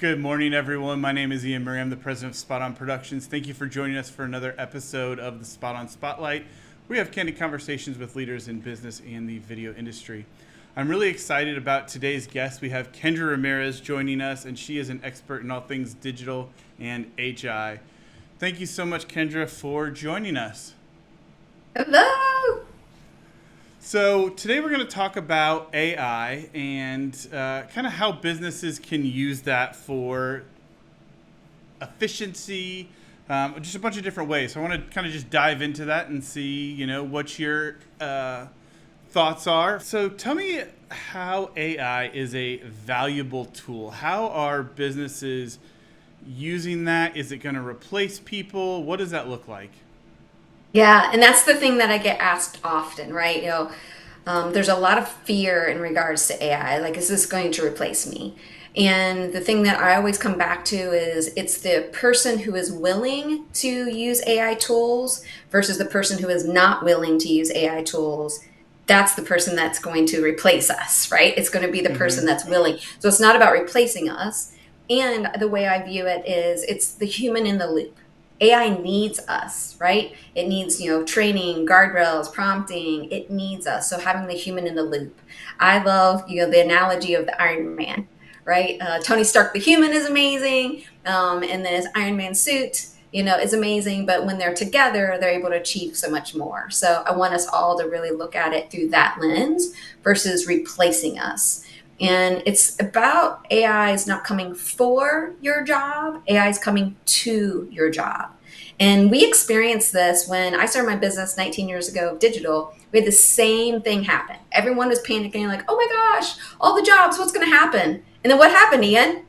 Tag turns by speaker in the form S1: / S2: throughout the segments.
S1: Good morning, everyone. My name is Ian Murray. I'm the president of SpotOn Productions. Thank you for joining us for another episode of the SpotOn Spotlight. We have candid conversations with leaders in business and the video industry. I'm really excited about today's guest. We have Kendra Rameriz joining us, and she is an expert in all things digital and HI. Thank you so much, Kendra, for joining us.
S2: Hello.
S1: So today we're going to talk about AI and kind of how businesses can use that for efficiency, just a bunch of different ways. So I want to kind of just dive into that and see, what your thoughts are. So tell me how AI is a valuable tool. How are businesses using that? Is it going to replace people? What does that look like?
S2: Yeah, and that's the thing that I get asked often, right? There's a lot of fear in regards to AI. Like, is this going to replace me? And the thing that I always come back to is it's the person who is willing to use AI tools versus the person who is not willing to use AI tools. That's the person that's going to replace us, right? It's going to be the person
S1: Mm-hmm.
S2: that's willing. So it's not about replacing us. And the way I view it is it's the human in the loop. AI needs us, right? It needs, training, guardrails, prompting. It needs us. So having the human in the loop. I love, the analogy of the Iron Man, right? Tony Stark, the human, is amazing. And then his Iron Man suit, is amazing. But when they're together, they're able to achieve so much more. So I want us all to really look at it through that lens versus replacing us. And it's about AI is not coming for your job, AI is coming to your job. And we experienced this when I started my business 19 years ago, digital. We had the same thing happen. Everyone was panicking, like, oh my gosh, all the jobs, what's going to happen? And then what happened, Ian?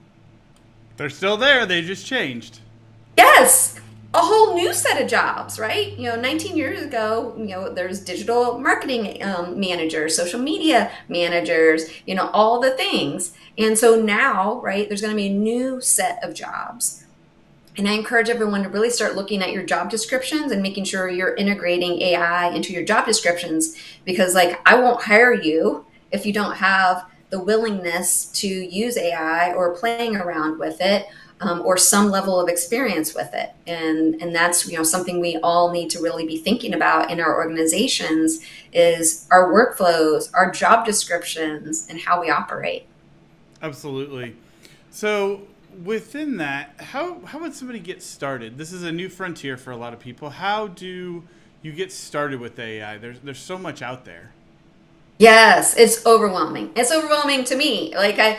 S1: They're still there. They just changed.
S2: Yes, a whole new set of jobs, right? 19 years ago, there's digital marketing managers, social media managers, all the things. And so now, right, there's going to be a new set of jobs. And I encourage everyone to really start looking at your job descriptions and making sure you're integrating AI into your job descriptions because, like, I won't hire you if you don't have the willingness to use AI or playing around with it or some level of experience with it. And that's something we all need to really be thinking about in our organizations is our workflows, our job descriptions, and how we operate.
S1: Absolutely. So within that, how would somebody get started? This is a new frontier for a lot of people. How do you get started with AI? There's so much out there.
S2: Yes, it's overwhelming. It's overwhelming to me. I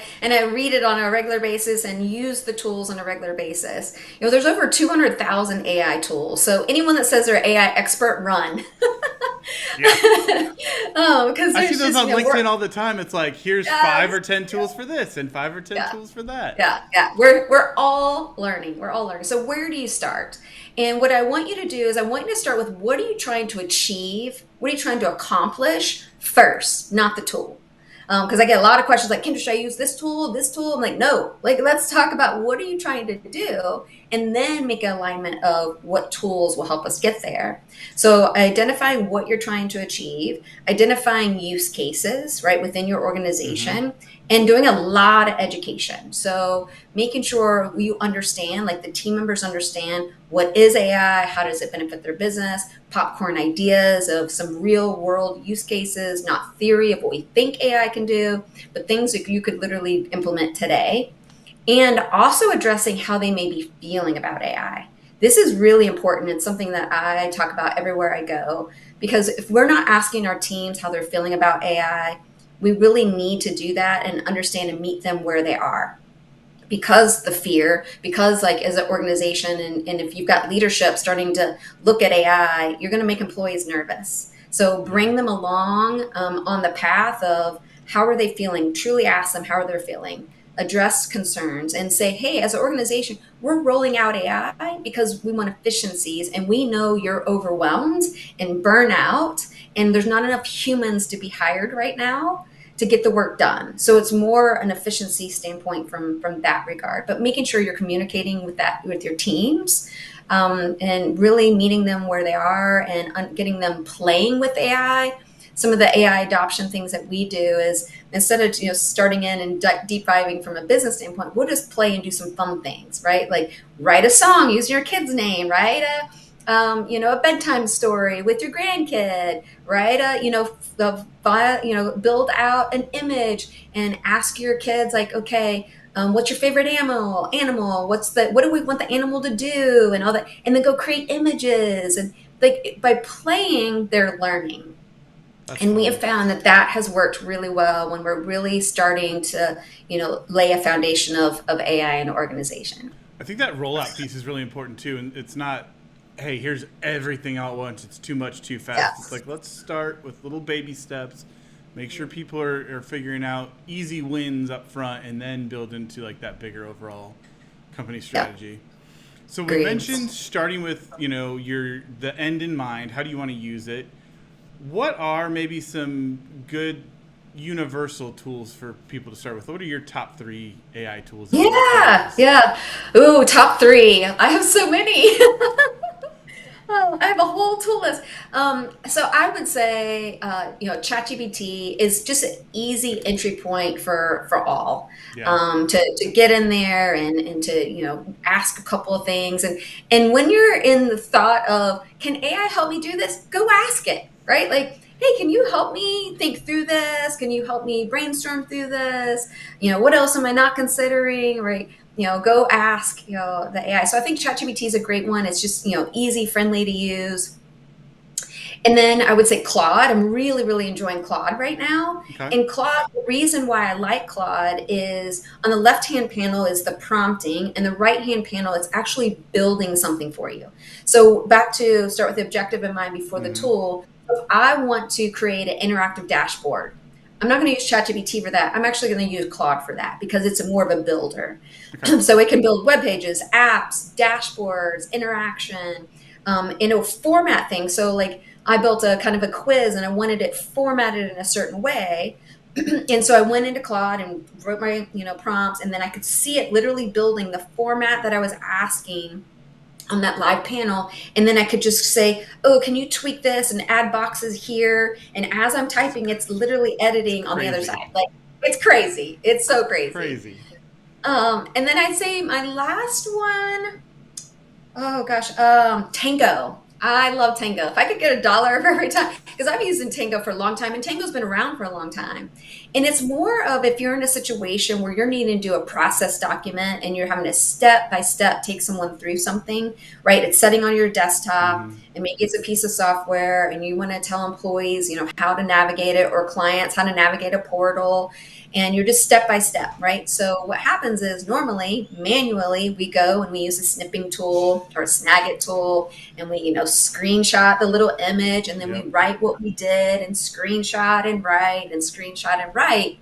S2: read it on a regular basis and use the tools on a regular basis. There's over 200,000 AI tools. So anyone that says they're AI expert, run.
S1: Yeah.
S2: Because
S1: I see
S2: there's
S1: those
S2: just,
S1: on LinkedIn
S2: we're,
S1: all the time. It's like here's five
S2: yes,
S1: or ten tools for this and five or ten
S2: yeah.
S1: tools for that.
S2: Yeah. We're all learning. We're all learning. So where do you start? And what I want you to do is I want you to start with what are you trying to achieve? What are you trying to accomplish first, not the tool? Because I get a lot of questions like, Kendra, should I use this tool, this tool? I'm like, no. Like, let's talk about what are you trying to do, and then make an alignment of what tools will help us get there. So identifying what you're trying to achieve, identifying use cases right within your
S1: Mm-hmm.
S2: organization, and doing a lot of education. So making sure you understand, like the team members understand what is AI, how does it benefit their business, popcorn ideas of some real world use cases, not theory of what we think AI can do, but things that you could literally implement today. And also addressing how they may be feeling about AI. This is really important. It's something that I talk about everywhere I go because if we're not asking our teams how they're feeling about AI, we really need to do that and understand and meet them where they are because the fear, because like as an organization, and if you've got leadership starting to look at AI, you're going to make employees nervous. So
S1: Yeah.
S2: bring them along on the path of how are they feeling, truly ask them how are they feeling, address concerns and say, hey, as an organization, we're rolling out AI because we want efficiencies and we know you're overwhelmed and burnout and there's not enough humans to be hired right now to get the work done. So it's more an efficiency standpoint from that regard. But making sure you're communicating with that with your teams, and really meeting them where they are and getting them playing with AI. some of the AI adoption things that we do is instead of starting in and deep diving from a business standpoint, we'll just play and do some fun things, right? Like write a song using your kid's name, write a bedtime story with your grandkid, right? Build out an image and ask your kids like, okay, what's your favorite animal? What do we want the animal to do and all that? And then go create images and like by playing, they're learning.
S1: That's
S2: And we have
S1: fun.
S2: found that that has worked really well when we're really starting to, lay a foundation of AI in an organization.
S1: I think that rollout piece is really important too, and it's not, hey, here's everything all at once. It's too much, too fast. It's
S2: Yes.
S1: like let's start with little baby steps. Make sure people are figuring out easy wins up front, and then build into like that bigger overall company
S2: Yep.
S1: strategy. So we
S2: Agreed.
S1: mentioned starting with your the end in mind. How do you want to use it? What are maybe some good universal tools for people to start with? What are your top three AI tools that you play
S2: Yeah.
S1: with?
S2: Yeah. Ooh, top three. I have so many. Oh, I have a whole tool list. So I would say, ChatGPT is just an easy entry point for all,
S1: Yeah.
S2: to get in there and to ask a couple of things and when you're in the thought of can AI help me do this, go ask it, right? Like, hey, can you help me think through this? Can you help me brainstorm through this? What else am I not considering, right? Go ask, the AI. So I think ChatGPT is a great one. It's just, easy, friendly to use. And then I would say Claude. I'm really, really enjoying Claude right now.
S1: Okay.
S2: And Claude, the reason why I like Claude is on the left-hand panel is the prompting, and the right-hand panel is actually building something for you. So back to start with the objective in mind before the
S1: Mm-hmm.
S2: tool. If I want to create an interactive dashboard, I'm not going to use ChatGPT for that. I'm actually going to use Claude for that because it's more of a builder.
S1: Okay.
S2: So it can build web pages, apps, dashboards, interaction, format things. So like I built a kind of a quiz and I wanted it formatted in a certain way. And so I went into Claude and wrote my, prompts, and then I could see it literally building the format that I was asking on that live panel. And then I could just say, oh, can you tweak this and add boxes here? And as I'm typing, it's literally
S1: It's
S2: editing on the other
S1: crazy.
S2: side. Like it's crazy. It's so
S1: It's
S2: crazy.
S1: crazy.
S2: And then I'd say my last one, oh gosh, Tango. I love Tango. If I could get $1 for every time, because I've been using Tango for a long time, and Tango's been around for a long time. And it's more of if you're in a situation where you're needing to do a process document and you're having to step by step take someone through something, right? It's setting on your desktop,
S1: Mm-hmm.
S2: and maybe it's a piece of software, and you want to tell employees, how to navigate it, or clients how to navigate a portal, and you're just step by step, right? So what happens is normally manually we go and we use a snipping tool or a snagit tool, and we screenshot the little image, and then we
S1: Yep.
S2: write what we did and screenshot and write and screenshot and write.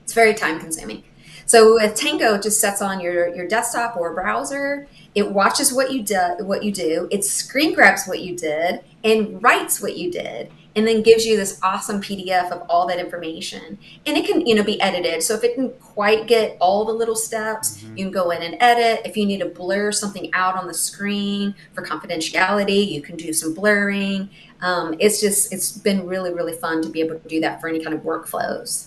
S2: It's very time consuming. So with Tango, it just sets on your desktop or browser. It watches what you do. It screen grabs what you did and writes what you did, and then gives you this awesome PDF of all that information. And it can be edited. So if it didn't quite get all the little steps,
S1: Mm-hmm.
S2: you can go in and edit. If you need to blur something out on the screen for confidentiality, you can do some blurring. It's been really, really fun to be able to do that for any kind of workflows.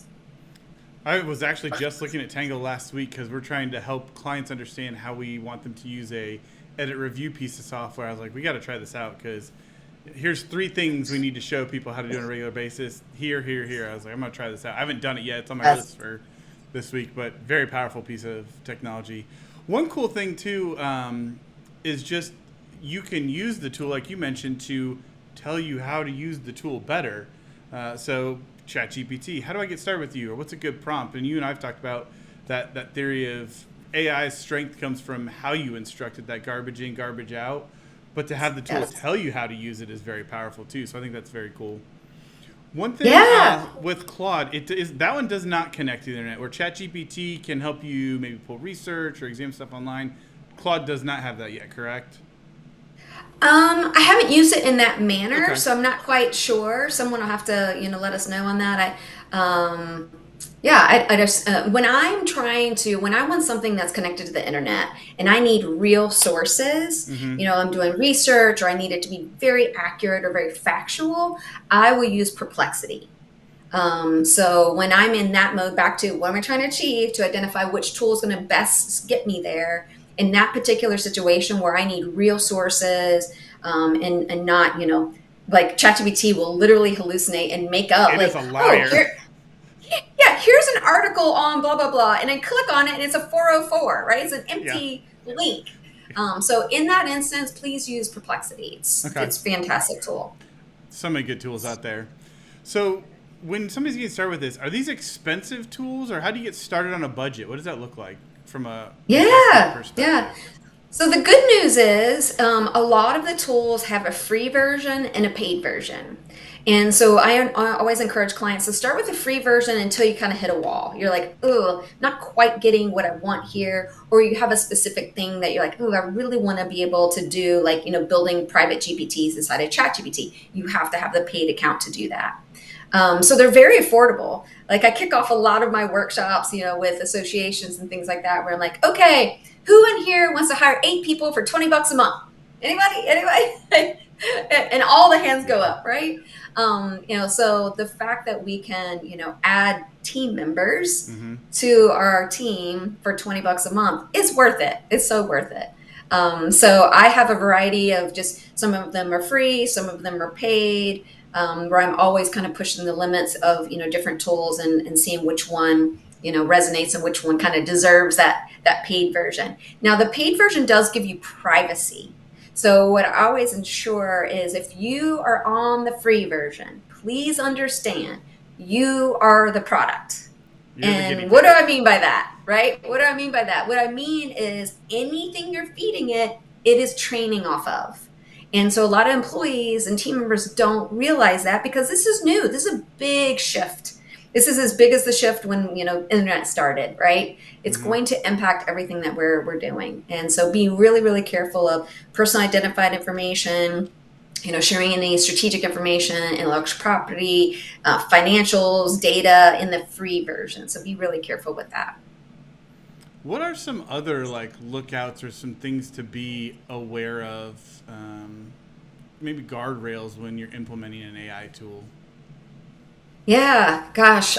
S1: I was actually just looking at Tango last week because we're trying to help clients understand how we want them to use a edit review piece of software. I was like, we got to try this out because here's three things we need to show people how to do on a regular basis. Here, here, here. I was like, I'm gonna try this out. I haven't done it yet. It's on my
S2: Yes.
S1: list for this week, but very powerful piece of technology. One cool thing too is just you can use the tool like you mentioned to tell you how to use the tool better. So ChatGPT, how do I get started with you, or what's a good prompt? And you and I've talked about that theory of AI's strength comes from how you instructed that garbage in, garbage out. But to have the tool
S2: Yes.
S1: tell you how to use it is very powerful too. So I think that's very cool. One thing
S2: Yeah.
S1: with Claude, it is that one does not connect to the internet. Where ChatGPT can help you maybe pull research or examine stuff online, Claude does not have that yet. Correct?
S2: I haven't used it in that manner,
S1: Okay.
S2: so I'm not quite sure. Someone will have to, let us know on that. Yeah, I just when I'm trying to when I want something that's connected to the internet and I need real sources,
S1: Mm-hmm.
S2: I'm doing research or I need it to be very accurate or very factual, I will use Perplexity. So when I'm in that mode, back to what am I trying to achieve to identify which tool is going to best get me there in that particular situation where I need real sources, and not, like ChatGPT will literally hallucinate and make up
S1: It is
S2: like,
S1: a
S2: oh,
S1: liar.
S2: yeah, here's an article on blah blah blah, and I click on it, and it's a 404, right? It's an
S1: Yeah.
S2: empty link. So in that instance, please use Perplexity. It's
S1: Okay.
S2: it's a fantastic tool.
S1: So many good tools out there. So when somebody's getting started with this, are these expensive tools, or how do you get started on a budget? What does that look like from a investment
S2: Yeah, yeah.
S1: perspective?
S2: So the good news is, a lot of the tools have a free version and a paid version. And so I always encourage clients to start with the free version until you kind of hit a wall. You're like, oh, not quite getting what I want here. Or you have a specific thing that you're like, oh, I really want to be able to do, like, building private GPTs inside of ChatGPT. You have to have the paid account to do that. So they're very affordable. Like I kick off a lot of my workshops, with associations and things like that, where I'm like, okay, who in here wants to hire 8 people for $20 a month? Anybody? Anybody? And all the hands go
S1: Yeah.
S2: up, right? So the fact that we can, add team members
S1: Mm-hmm.
S2: to our team for $20 a month is worth it. It's so worth it. So I have a variety of, just some of them are free, some of them are paid, where I'm always kind of pushing the limits of, different tools, and seeing which one, resonates and which one kind of deserves that paid version. Now, the paid version does give you privacy. So what I always ensure is, if you are on the free version, please understand you are the product.
S1: You're the guinea
S2: And what do
S1: pig.
S2: I mean by that? Right? What do I mean by that? What I mean is, anything you're feeding it, it is training off of. And so a lot of employees and team members don't realize that, because this is new. This is a big shift. This is as big as the shift when, internet started, right? It's
S1: Mm-hmm.
S2: going to impact everything that we're doing. And so being really, really careful of personal identified information, sharing any strategic information, intellectual property, financials, data in the free version. So be really careful with that.
S1: What are some other like lookouts or some things to be aware of? Maybe guardrails when you're implementing an AI tool.
S2: Yeah, gosh.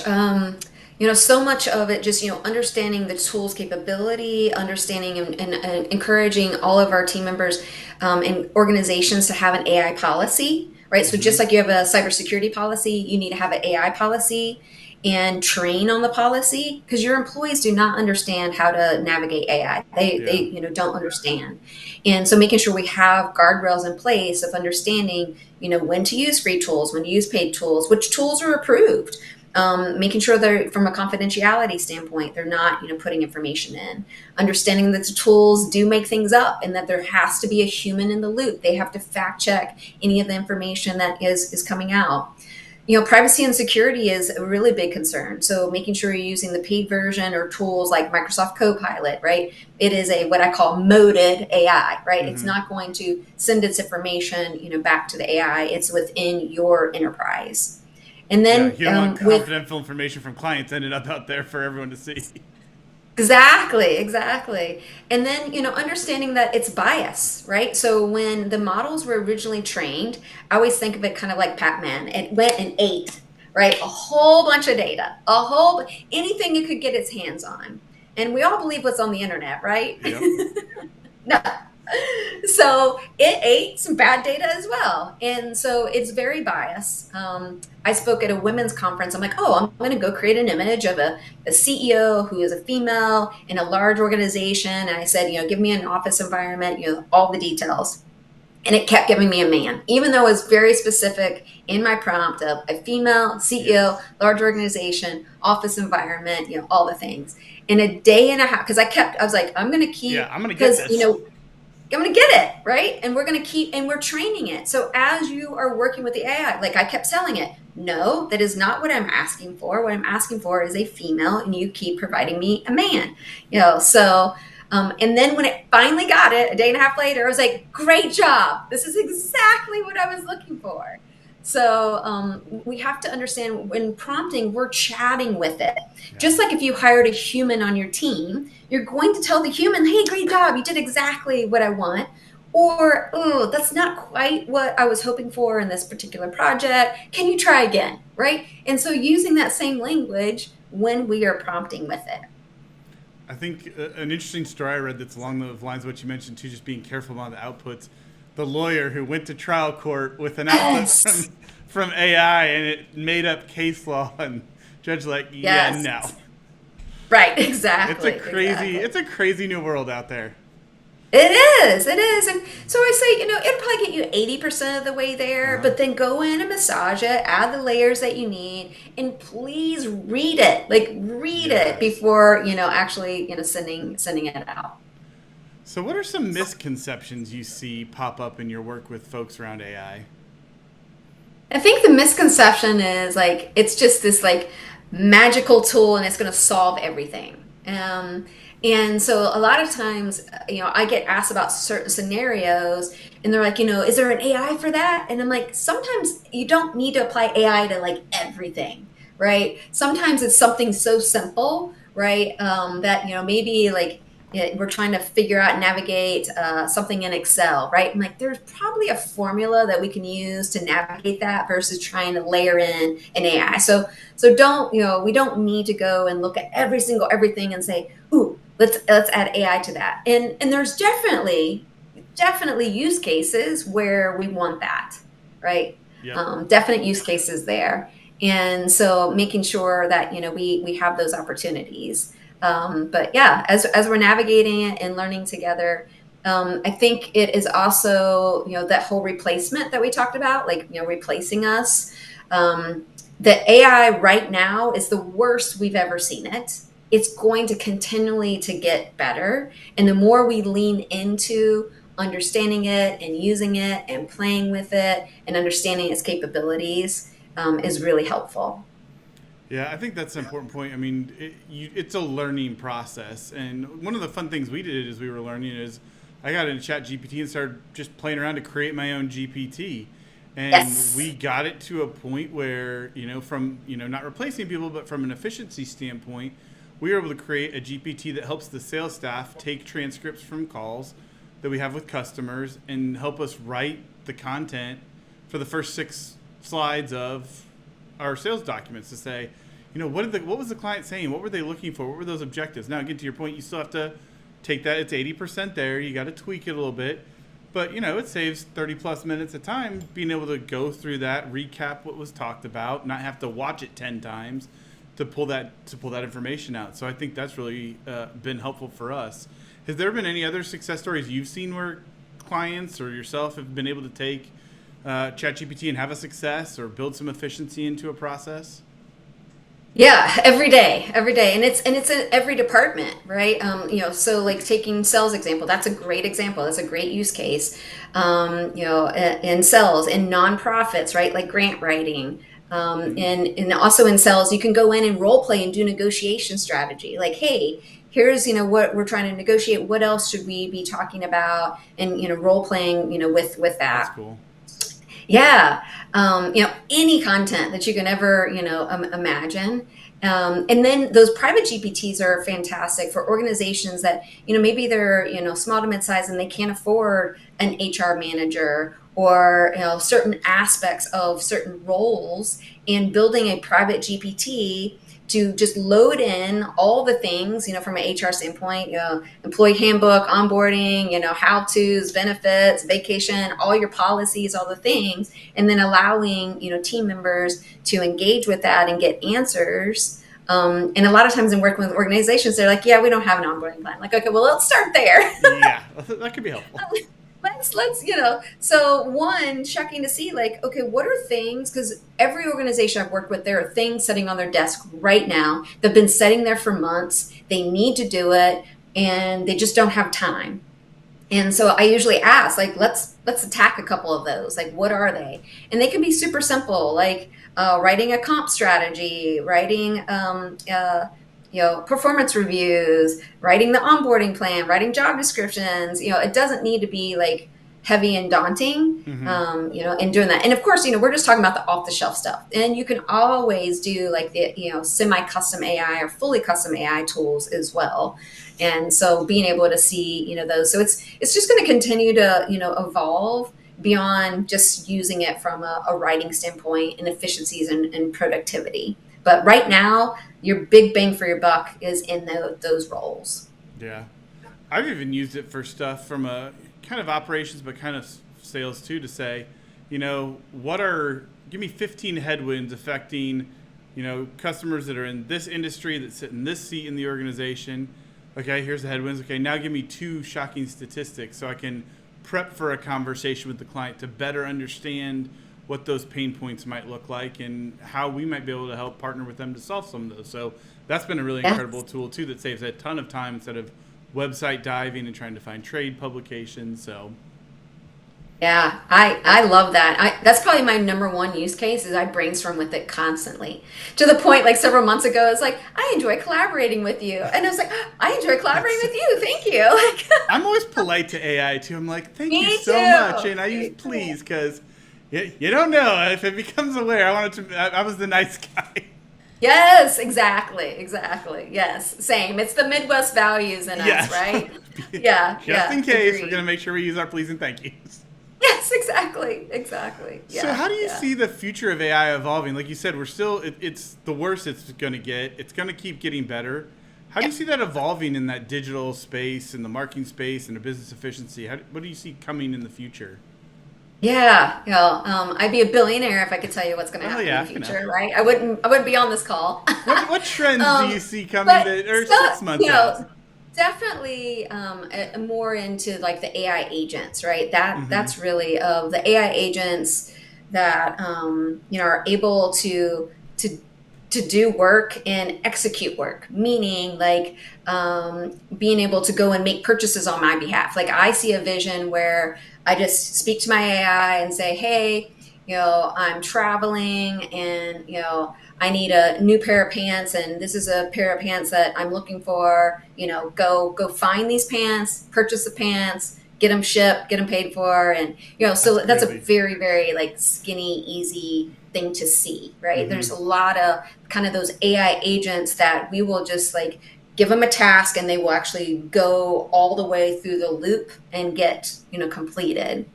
S2: So much of it just, understanding the tool's capability, understanding and encouraging all of our team members, and organizations to have an AI policy, right? So
S1: Mm-hmm.
S2: just like you have a cybersecurity policy, you need to have an AI policy and train on the policy, because your employees do not understand how to navigate AI. They,
S1: Yeah.
S2: don't understand. And so making sure we have guardrails in place of understanding, when to use free tools, when to use paid tools, which tools are approved, making sure they're, from a confidentiality standpoint, they're not, putting information in, understanding that the tools do make things up and that there has to be a human in the loop. They have to fact check any of the information that is coming out. Privacy and security is a really big concern. So making sure you're using the paid version or tools like Microsoft Copilot, right? It is a what I call moded AI, right? It's
S1: Mm-hmm.
S2: not going to send its information, back to the AI. It's within your enterprise. And
S1: Yeah.
S2: then,
S1: You don't want
S2: with
S1: confidential information from clients ended up out there for everyone to see.
S2: Exactly, exactly. And then, understanding that it's bias, right? So when the models were originally trained, I always think of it kind of like Pac-Man. It went and ate, right? A whole bunch of data, anything it could get its hands on. And we all believe what's on the internet, right?
S1: Yep.
S2: No. So it ate some bad data as well. And so it's very biased. I spoke at a women's conference. I'm like, oh, I'm going to go create an image of a CEO who is a female in a large organization. And I said, give me an office environment, all the details. And it kept giving me a man, even though it was very specific in my prompt of a female CEO,
S1: Yes.
S2: large organization, office environment, all the things. In a day and a half, because I was like, I'm going to
S1: Yeah.
S2: keep,
S1: I'm gonna get
S2: because,
S1: this.
S2: I'm going to get it, right? And we're going to keep, and we're training it. So as you are working with the AI, like I kept telling it, no, that is not what I'm asking for. What I'm asking for is a female, and you keep providing me a man. And then when it finally got it, a day and a half later, I was like, great job. This is exactly what I was looking for. So we have to understand when prompting, we're chatting with it.
S1: Yeah.
S2: Just like if you hired a human on your team, you're going to tell the human, hey, great job, you did exactly what I want. Or, oh, that's not quite what I was hoping for in this particular project. Can you try again? Right. And so using that same language when we are prompting with it.
S1: I think an interesting story I read that's along the lines of what you mentioned too, just being careful about the outputs. The lawyer who went to trial court with an output
S2: Yes.
S1: from AI and it made up case law, and judge like, yeah,
S2: Yes.
S1: no,
S2: Right.
S1: it's a
S2: Exactly.
S1: crazy,
S2: Exactly.
S1: it's a crazy new world out there.
S2: It is. It is. And so I say, it'll probably get you 80% of the way
S1: Uh
S2: there,
S1: huh.
S2: but then go in and massage it, add the layers that you need, and please read it. Like read it
S1: Yes.
S2: before, actually, sending it out.
S1: So, what are some misconceptions you see pop up in your work with folks around AI?
S2: I think the misconception is like it's just this like magical tool and it's going to solve everything. And so a lot of times, I get asked about certain scenarios and they're like, is there an AI for that? And I'm like, sometimes you don't need to apply AI to like everything, right? Sometimes it's something so simple, right? That, maybe like we're trying to figure out, navigate something in Excel, right? I'm like, there's probably a formula that we can use to navigate that versus trying to layer in an AI. So don't, we don't need to go and look at every single everything and say, ooh, let's add AI to that. And there's definitely use cases where we want that, right?
S1: Yep.
S2: Definite use cases there. And so making sure that, we have those opportunities. But yeah, as we're navigating it and learning together, I think it is also, that whole replacement that we talked about, like, replacing us. The AI right now is the worst we've ever seen it. It's going to continually to get better. And the more we lean into understanding it and using it and playing with it and understanding its capabilities, is really helpful.
S1: Yeah, I think that's an important point. I mean, it's a learning process, and one of the fun things we did as we were learning is I got into Chat GPT and started just playing around to create my own GPT, and we
S2: Yes.
S1: got it to a point where from not replacing people, but from an efficiency standpoint, we were able to create a GPT that helps the sales staff take transcripts from calls that we have with customers and help us write the content for the first 6 slides of our sales documents to say, what was the client saying? What were they looking for? What were those objectives? Now, again, to your point, you still have to take that. It's 80% there. You got to tweak it a little bit. But, it saves 30 plus minutes of time being able to go through that, recap what was talked about, not have to watch it 10 times to pull that information out. So I think that's really been helpful for us. Has there been any other success stories you've seen where clients or yourself have been able to take ChatGPT and have a success or build some efficiency into a process?
S2: Yeah, every day, and it's in every department, right? So like taking sales example, that's a great example. That's a great use case. In sales, in nonprofits, right? Like grant writing,
S1: Mm-hmm.
S2: and also in sales, you can go in and role play and do negotiation strategy. Like, hey, here's what we're trying to negotiate. What else should we be talking about? And role playing, with
S1: That's
S2: that.
S1: cool.
S2: Yeah, any content that you can ever, imagine. And then those private GPTs are fantastic for organizations that, maybe they're, small to mid-size and they can't afford an HR manager or, certain aspects of certain roles, and building a private GPT to just load in all the things, from an HR standpoint, employee handbook, onboarding, how to's, benefits, vacation, all your policies, all the things, and then allowing, team members to engage with that and get answers. And a lot of times in working with organizations, they're like, yeah, we don't have an onboarding plan. Like, okay, well, let's start there.
S1: Yeah, that could be helpful.
S2: let's so one, checking to see like, okay, what are things, because every organization I've worked with, there are things sitting on their desk right now that have been sitting there for months. They need to do it and they just don't have time. And so I usually ask, like, let's attack a couple of those. Like, what are they? And they can be super simple, like writing a comp strategy, writing performance reviews, writing the onboarding plan, writing job descriptions. It doesn't need to be like heavy and daunting,
S1: Mm-hmm.
S2: in doing that. And of course, we're just talking about the off the shelf stuff. And you can always do like the, semi custom AI or fully custom AI tools as well. And so being able to see, those, so it's just going to continue to, evolve beyond just using it from a writing standpoint and efficiencies and productivity. But right now, your big bang for your buck is in those roles.
S1: Yeah. I've even used it for stuff from a kind of operations, but kind of sales too, to say, give me 15 headwinds affecting, customers that are in this industry that sit in this seat in the organization. Okay, here's the headwinds. Okay, now give me 2 shocking statistics so I can prep for a conversation with the client to better understand what those pain points might look like and how we might be able to help partner with them to solve some of those. So that's been a really incredible tool too that saves a ton of time instead of website diving and trying to find trade publications. So
S2: Yeah, I love that. That's probably my number one use case is I brainstorm with it constantly to the point like several months ago, it's like, I enjoy collaborating with you. And I was like, I enjoy collaborating with you. Thank you. Like,
S1: I'm always polite to AI too. I'm like, thank you
S2: me
S1: so
S2: too.
S1: much. And I use
S2: Me too.
S1: please because you don't know if it becomes aware. I was the nice guy.
S2: Yes, exactly. Exactly. Yes. Same. It's the Midwest values in us,
S1: Yes.
S2: right? Yeah.
S1: Just
S2: Yeah.
S1: in case, we're
S2: Agreed.
S1: going to make sure we use our please and thank yous.
S2: Yes, exactly. Exactly.
S1: So
S2: Yeah.
S1: how do you
S2: Yeah.
S1: see the future of AI evolving? Like you said, we're still, it's the worst it's going to get. It's going to keep getting better. How do
S2: Yeah.
S1: you see that evolving in that digital space and the marketing space and the business efficiency? What do you see coming in the future?
S2: Yeah, I'd be a billionaire if I could tell you what's going to
S1: Oh
S2: happen in the
S1: yeah,
S2: future, right? I wouldn't be on this call.
S1: What trends do you
S2: um,
S1: see coming
S2: but
S1: that are
S2: so,
S1: 6 months out?
S2: definitely more into like the AI agents, right? That
S1: Mm-hmm.
S2: that's really of the AI agents that are able to to do work and execute work, meaning like being able to go and make purchases on my behalf. Like I see a vision where I just speak to my AI and say, hey, I'm traveling and I need a new pair of pants, and this is a pair of pants that I'm looking for. Go find these pants, purchase the pants, get them shipped, get them paid for, and
S1: That's
S2: so that's a
S1: crazy.
S2: very very like skinny, easy thing to see, right?
S1: Mm-hmm.
S2: There's a lot of kind of those AI agents that we will just like give them a task and they will actually go all the way through the loop and get completed.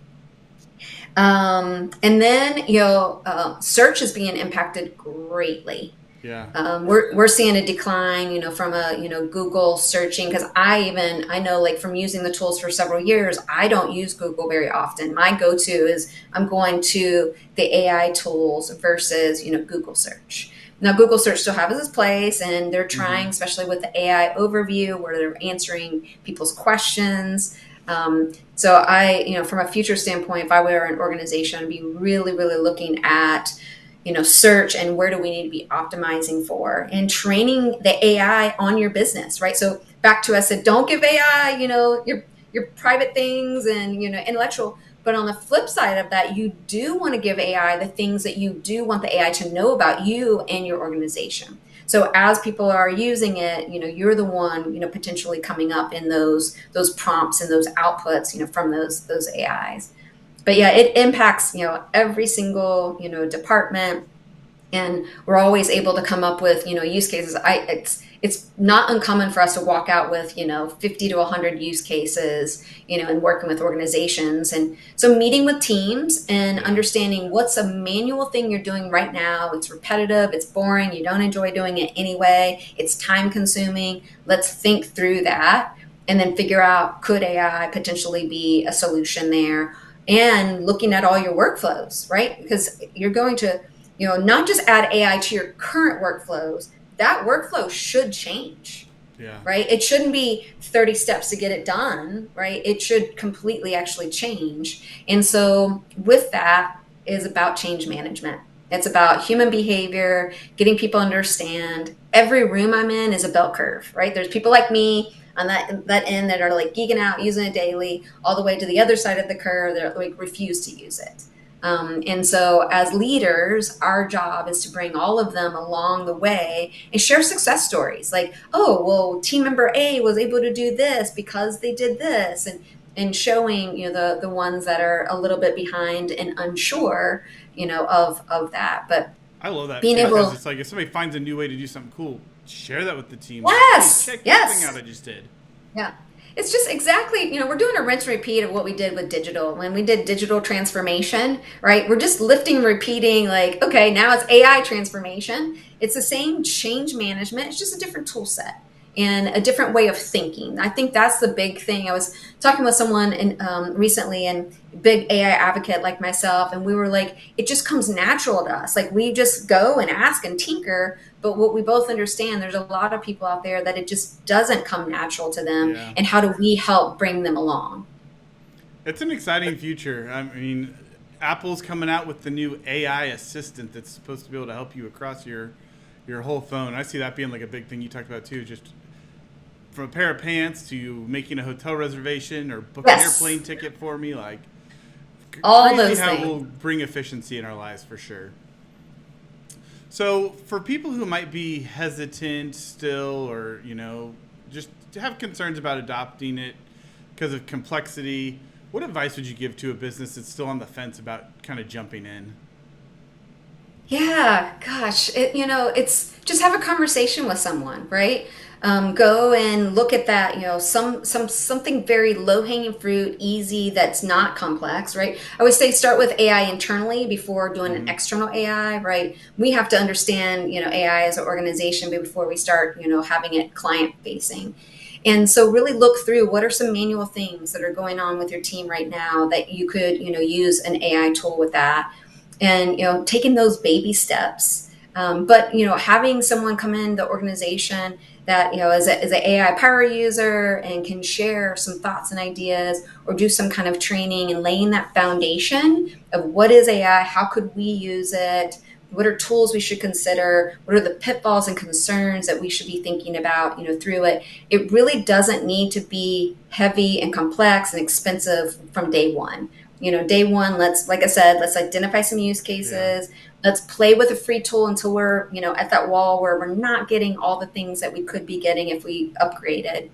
S2: And then search is being impacted greatly.
S1: Yeah.
S2: We're seeing a decline, from a Google searching, because I know like from using the tools for several years, I don't use Google very often. My go-to is I'm going to the AI tools versus Google search. Now Google search still has its place, and they're
S1: Mm-hmm.
S2: trying, especially with the AI overview, where they're answering people's questions. So from a future standpoint, if I were an organization, I'd be really, really looking at search and where do we need to be optimizing for, and training the AI on your business, right? So back to, I said, don't give AI your private things and intellectual. But on the flip side of that, you do want to give AI the things that you do want the AI to know about you and your organization. So as people are using it, you're the one potentially coming up in those prompts and those outputs from those AIs. But yeah, it impacts every single department, and we're always able to come up with use cases. It's not uncommon for us to walk out with 50 to 100 use cases, and working with organizations. And so meeting with teams and
S1: Yeah.
S2: understanding what's a manual thing you're doing right now. It's repetitive, it's boring, you don't enjoy doing it anyway, it's time consuming. Let's think through that and then figure out, could AI potentially be a solution there? And looking at all your workflows, right? Because you're going to not just add AI to your current workflows, that workflow should change,
S1: Yeah.
S2: right? It shouldn't be 30 steps to get it done, right? It should completely actually change. And so with that is about change management. It's about human behavior, getting people to understand. Every room I'm in is a bell curve, right? There's people like me on that end that are like geeking out, using it daily, all the way to the other side of the curve that like refuse to use it. And so, as leaders, our job is to bring all of them along the way and share success stories. Like, oh, well, team member A was able to do this because they did this, and showing, the ones that are a little bit behind and unsure, of that. But
S1: I love that
S2: being
S1: too, because
S2: able,
S1: it's like if somebody finds a new way to do something cool, share that with the team. Like, hey,
S2: yes,
S1: check this thing out
S2: yes.
S1: I just did.
S2: Yeah. It's just exactly, we're doing a rinse repeat of what we did with digital. When we did digital transformation, right? We're just lifting and repeating, like, okay, now it's AI transformation. It's the same change management, it's just a different tool set and a different way of thinking. I think that's the big thing. I was talking with someone recently, and big AI advocate like myself, and we were like, it just comes natural to us. Like, we just go and ask and tinker. But what we both understand, there's a lot of people out there that it just doesn't come natural to them.
S1: Yeah.
S2: And how do we help bring them along?
S1: It's an exciting future. I mean, Apple's coming out with the new AI assistant that's supposed to be able to help you across your whole phone. I see that being like a big thing you talked about too. Just from a pair of pants to making a hotel reservation or book an
S2: Yes,
S1: airplane ticket for me, like
S2: all
S1: crazy
S2: those
S1: how it
S2: things.
S1: will bring efficiency in our lives for sure. So for people who might be hesitant still, or just have concerns about adopting it because of complexity, what advice would you give to a business that's still on the fence about kind of jumping in?
S2: Yeah, gosh, it's just have a conversation with someone, right? Go and look at that, something very low hanging fruit, easy, that's not complex, right? I always say start with AI internally before doing an
S1: Mm-hmm.
S2: external AI, right? We have to understand, AI as an organization before we start, having it client facing. And so really look through what are some manual things that are going on with your team right now that you could, use an AI tool with that, and taking those baby steps. But having someone come in the organization that is an AI power user and can share some thoughts and ideas, or do some kind of training and laying that foundation of what is AI, how could we use it, what are tools we should consider, what are the pitfalls and concerns that we should be thinking about, through it. It really doesn't need to be heavy and complex and expensive from day one. Day one, like I said, let's identify some use
S1: Yeah.
S2: cases. Let's play with a free tool until we're, at that wall where we're not getting all the things that we could be getting if we upgraded,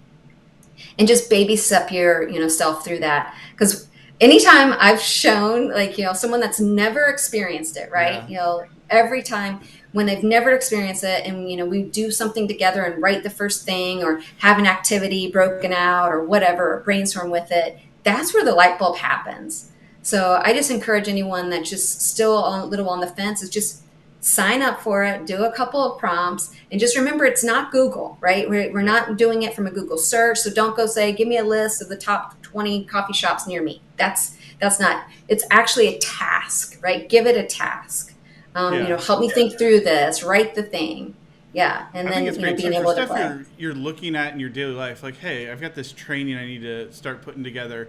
S2: and just baby step your, self through that. Because anytime I've shown, like, someone that's never experienced it, right?
S1: Yeah.
S2: Every time when they've never experienced it, and we do something together and write the first thing, or have an activity broken out or whatever, or brainstorm with it, that's where the light bulb happens. So I just encourage anyone that's just still a little on the fence is just sign up for it, do a couple of prompts, and just remember it's not Google, right? We're
S1: Yep.
S2: not doing it from a Google search. So don't go say, give me a list of the top 20 coffee shops near me. That's not, it's actually a task, right? Give it a task.
S1: Yeah.
S2: Help me think through this, write the thing. Yeah. And
S1: I think
S2: then,
S1: it's great. So
S2: being
S1: for
S2: able to
S1: stuff
S2: play.
S1: you're looking at in your daily life, like, hey, I've got this training I need to start putting together.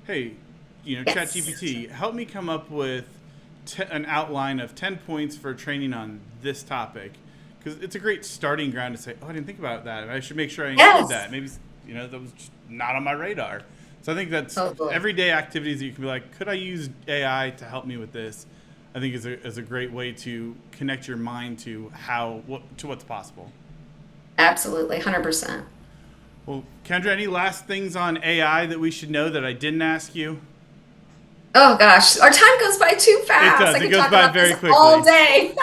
S1: Hey,
S2: Yes.
S1: ChatGPT, help me come up with an outline of 10 points for training on this topic, because it's a great starting ground to say, oh, I didn't think about that. I should make sure I include
S2: Yes.
S1: that. Maybe that was just not on my radar. So I think that's
S2: Totally.
S1: everyday activities that you can be like, could I use AI to help me with this? I think is a great way to connect your mind to what's possible.
S2: Absolutely. 100%.
S1: Well, Kendra, any last things on AI that we should know that I didn't ask you?
S2: Oh gosh, our time goes by too
S1: It
S2: fast. I
S1: does. It
S2: could
S1: goes
S2: talk
S1: by
S2: about
S1: very
S2: this all
S1: quickly.
S2: day.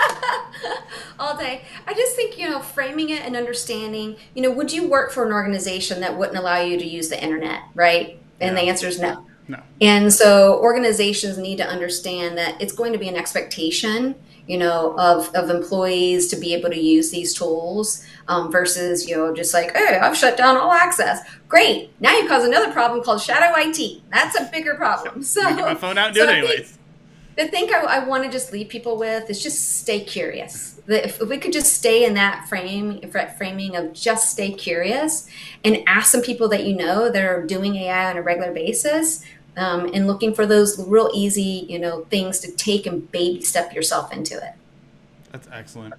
S2: All day. I just think, framing it and understanding, would you work for an organization that wouldn't allow you to use the internet, right? And the
S1: Yeah.
S2: answer is no.
S1: No.
S2: And so organizations need to understand that it's going to be an expectation, of employees to be able to use these tools, versus, just like, hey, I've shut down all access. Great. Now you cause another problem called shadow IT. That's a bigger
S1: Yep.
S2: problem.
S1: I'm gonna get my
S2: So,
S1: phone out and do
S2: so
S1: it
S2: I think
S1: anyways.
S2: the thing I want to just leave people with is just stay curious. If we could just stay in that framing of just stay curious, and ask some people that that are doing AI on a regular basis, and looking for those real easy, things to take and baby step yourself into it.
S1: That's excellent.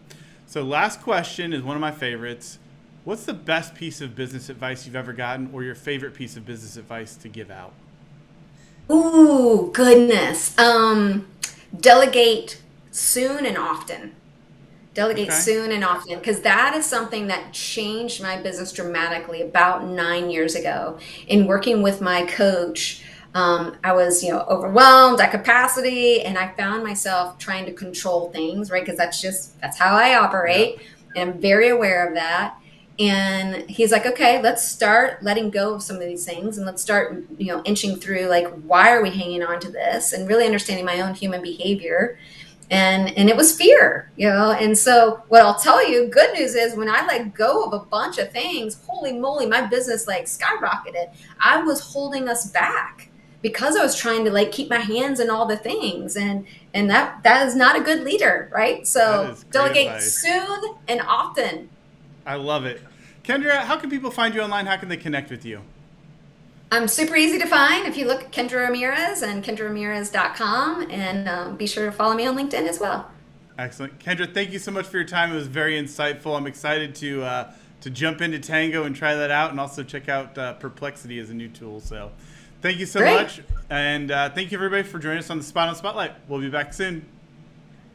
S1: So, last question is one of my favorites. What's the best piece of business advice you've ever gotten, or your favorite piece of business advice to give out?
S2: Ooh, goodness. Delegate soon and often. Delegate
S1: Okay.
S2: soon and often, because that is something that changed my business dramatically about 9 years ago. In working with my coach, I was, overwhelmed at capacity, and I found myself trying to control things, right? Because that's how I
S1: Yeah.
S2: operate, and I'm very aware of that. And he's like, okay, let's start letting go of some of these things, and let's start, inching through, like, why are we hanging on to this, and really understanding my own human behavior. And it was fear, and so what I'll tell you, good news is, when I let go of a bunch of things, holy moly, my business like skyrocketed. I was holding us back because I was trying to like keep my hands in all the things, and that is not a good leader, right?
S1: That
S2: So
S1: is great
S2: delegate
S1: advice.
S2: soon and often.
S1: I love it. Kendra, how can people find you online? How can they connect with you?
S2: I'm super easy to find. If you look at Kendra Ramirez and kendraramirez.com, and be sure to follow me on LinkedIn as well.
S1: Excellent. Kendra, thank you so much for your time. It was very insightful. I'm excited to jump into Tango and try that out, and also check out Perplexity as a new tool. So thank you so
S2: Great.
S1: much. And thank you, everybody, for joining us on the SpotOn Spotlight. We'll be back soon.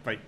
S1: Bye.